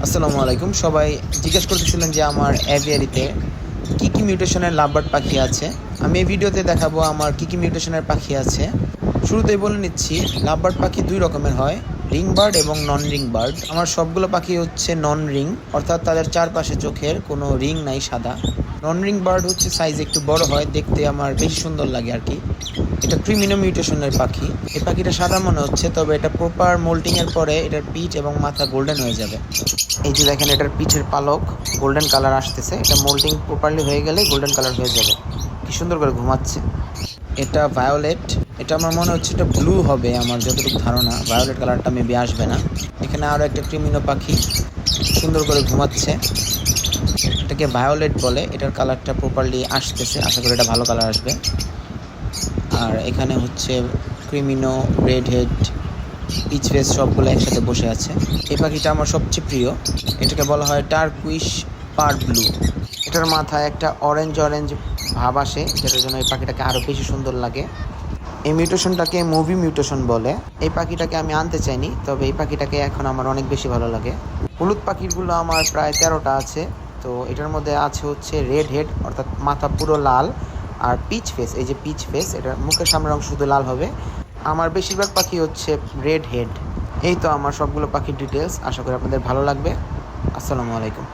আসসালামু আলাইকুম। সবাই জিজ্ঞেস করতেছিলেন যে আমার অ্যাভিয়ারিতে কী মিউটেশনের লাভবার্ড পাখি আছে। আমি এই ভিডিওতে দেখাবো আমার কী মিউটেশনের পাখি আছে। শুরুতেই বলে নিচ্ছি, লাভবার্ড পাখি 2 রকমের হয়, রিং বার্ড এবং নন রিং বার্ড। আমার সবগুলো পাখি হচ্ছে নন রিং, অর্থাৎ তাদের চারপাশে চোখের কোনো রিং নাই, সাদা। নন রিং বার্ড হচ্ছে সাইজ একটু বড় হয়, দেখতে আমার বেশি সুন্দর লাগে আর কি। এটা ক্রিমিনো মিউটেশনের পাখি। এই পাখিটা সাদা মনে হচ্ছে, তবে এটা প্রপার মোল্টিংয়ের পরে এটার পিঠ এবং মাথা গোল্ডেন হয়ে যাবে। এই যে দেখেন, এটার পিঠের পালক গোল্ডেন কালার আসতেছে। এটা মোল্টিং প্রপারলি হয়ে গেলে গোল্ডেন কালার হয়ে যাবে। কি সুন্দর করে ঘুমাচ্ছে। এটা ভায়োলেট। এটা আমার মনে হচ্ছে এটা ব্লু হবে, আমার যতটুকু ধারণা। ভায়োলেট কালারটা মেবি আসবে না। এখানে আরও একটা ক্রিমিনো পাখি সুন্দর করে ঘুমাচ্ছে। এটাকে ভায়োলেট বলে। এটার কালারটা প্রপারলি আসতেছে, আশা করি এটা ভালো কালার আসবে। আর এখানে হচ্ছে creamino, red head, peach face সবগুলো একসাথে বসে আছে। এই পাখিটা আমার সবচেয়ে প্রিয়। এটাকে বলা হয় টার্কুইশ পার ব্লু। এটার মাথায় একটা অরেঞ্জ ভাব আসে, যেটার জন্য এই পাখিটাকে আরও বেশি সুন্দর লাগে। এই মিউটেশনটাকে মুভি মিউটেশন বলে। এই পাখিটাকে আমি আনতে চাইনি, তবে এই পাখিটাকে এখন আমার অনেক বেশি ভালো লাগে। হলুদ পাখিগুলো আমার প্রায় 13টা আছে। তো এটার মধ্যে আছে হচ্ছে রেড হেড, অর্থাৎ মাথা পুরো লাল, আর পিচ ফেস। এই যে পিচ ফেস, এটার মুখের সামনের অংশ শুধু লাল হবে। আমার বেশিরভাগ পাখি হচ্ছে রেড হেড। এই তো আমার সবগুলো পাখির ডিটেলস। আশা করি আপনাদের ভালো লাগবে। আসসালামু আলাইকুম।